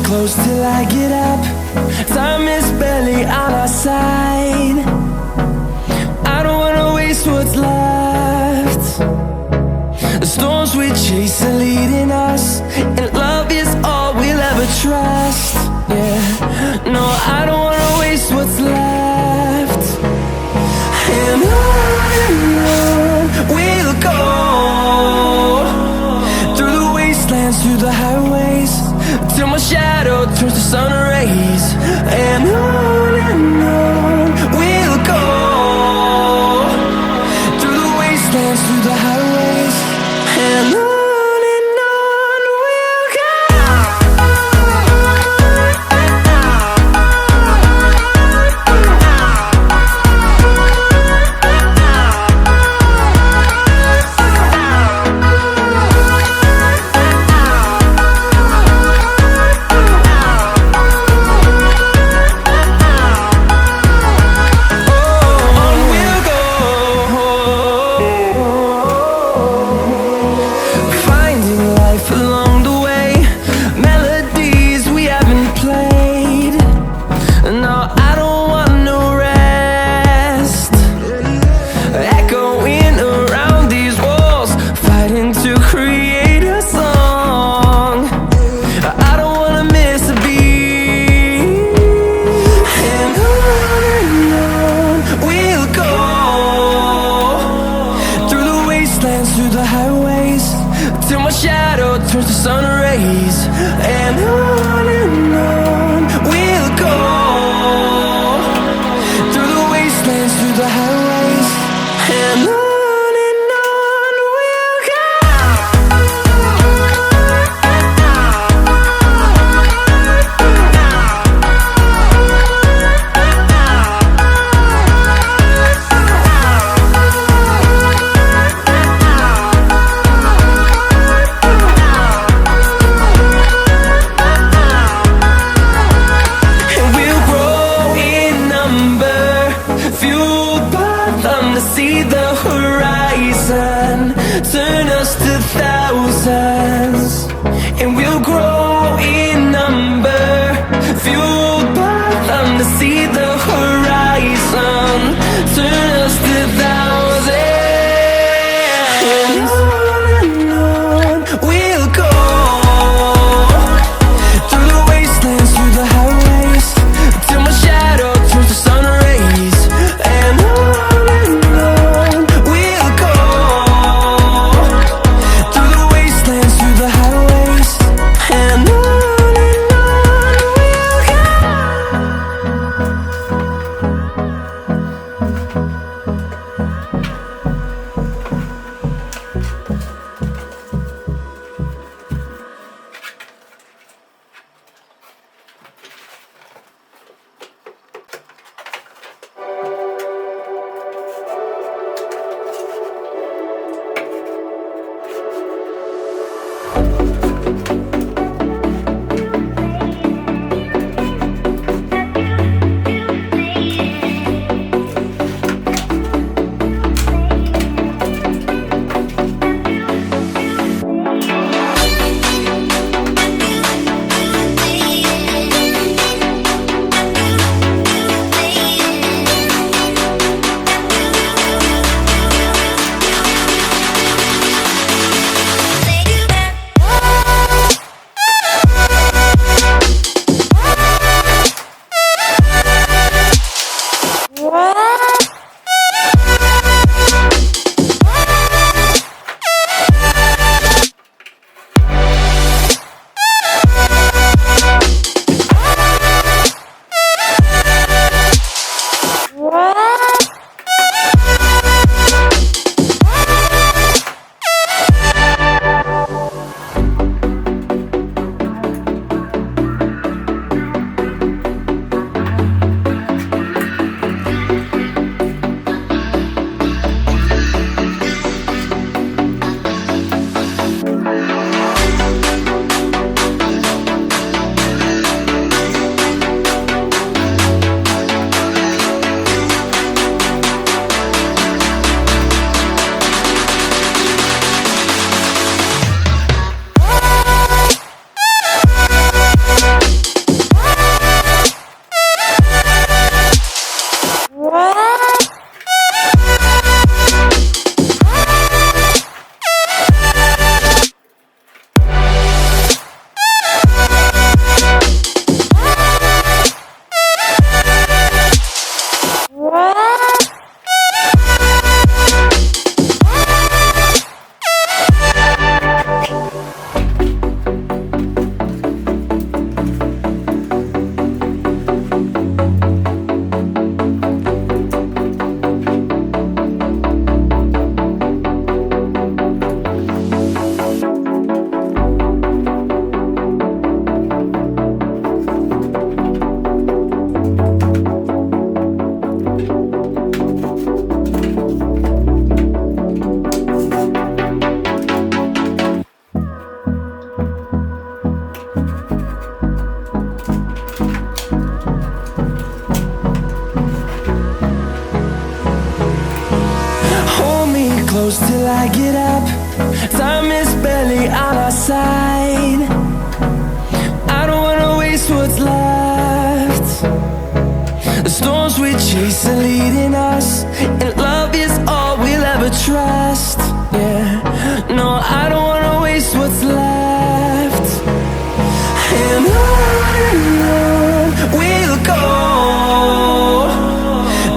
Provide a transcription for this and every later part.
close till I get up. Time is barely on our side. I don't wanna waste what's left. The storms we chase are leading us, and love is all we'll ever trust. Yeah, no, I don't wanna waste what's left. And on we'll go, through the wastelands, through the highways, till my shadow turns to sun rays. And on we'll go, through the wastelands, through the highways, and on. We'll go. till I get up. Time is barely on our side. I don't wanna waste what's left. The storms we chase are leading us, and love is all we'll ever trust. Yeah, no, I don't wanna waste what's left. And on we'll go,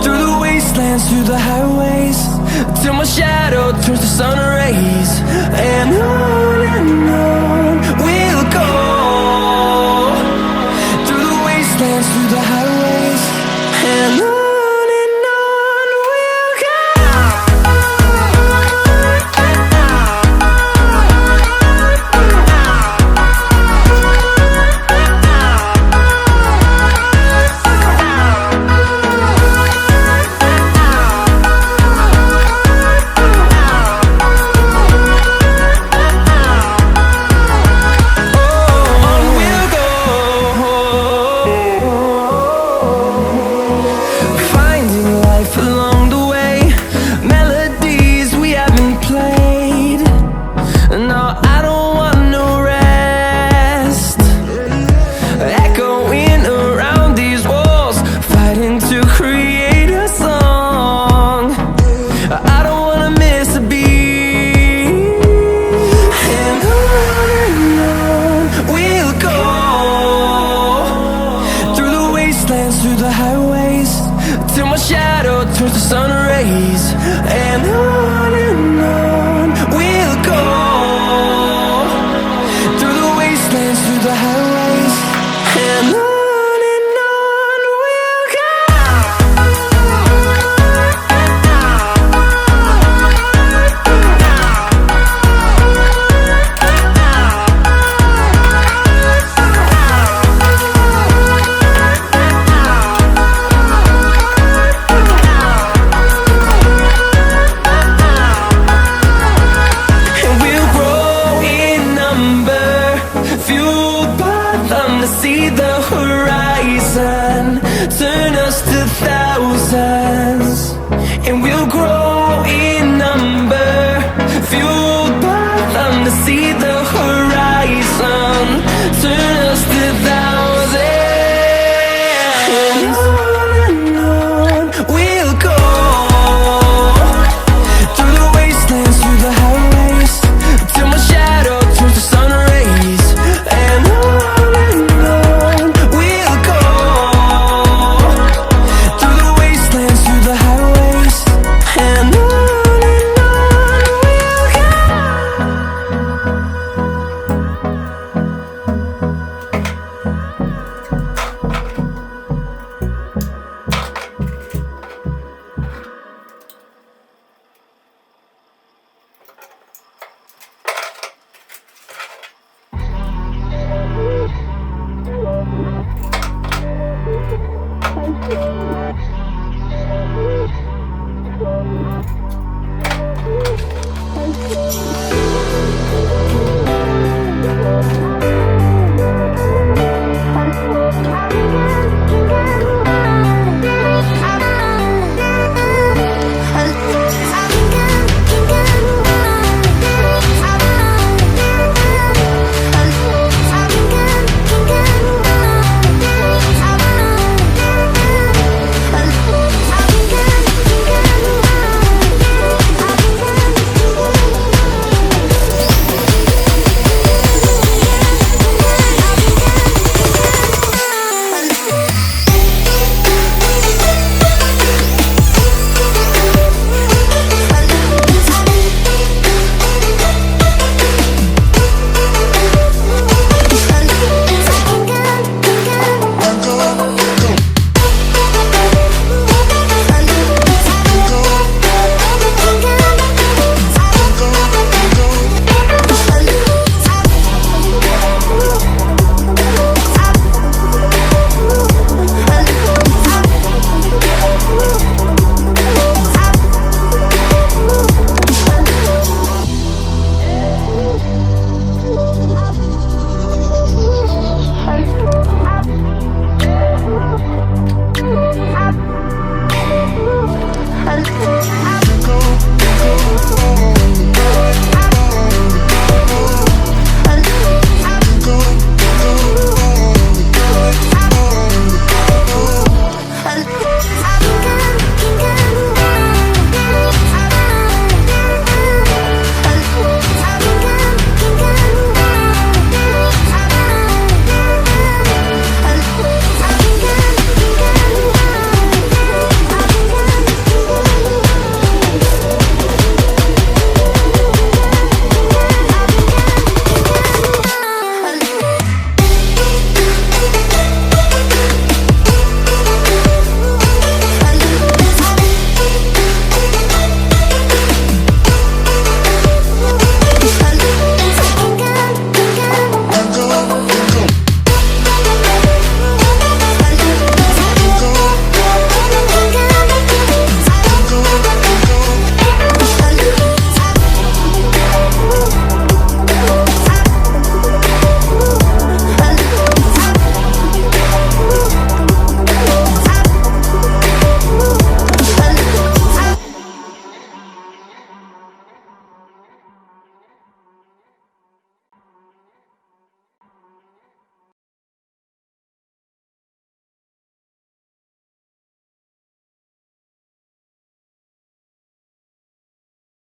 through the wastelands, through the highways, till my shadow turns to sun rays. And on we'll go, through the wastelands, through the highways, and on we'll go. Through the highways, till my shadow turns to sun rays. And on we'll go, through the wastelands, through the highways, and on we'll go. See the horizon, turn us to thousands, and we'll grow in number, fueled by them. To see the horizon, turn us to thousands, and on we'll go, through the wastelands, through the highways, till my shadow turns to sun rays. And Thank you.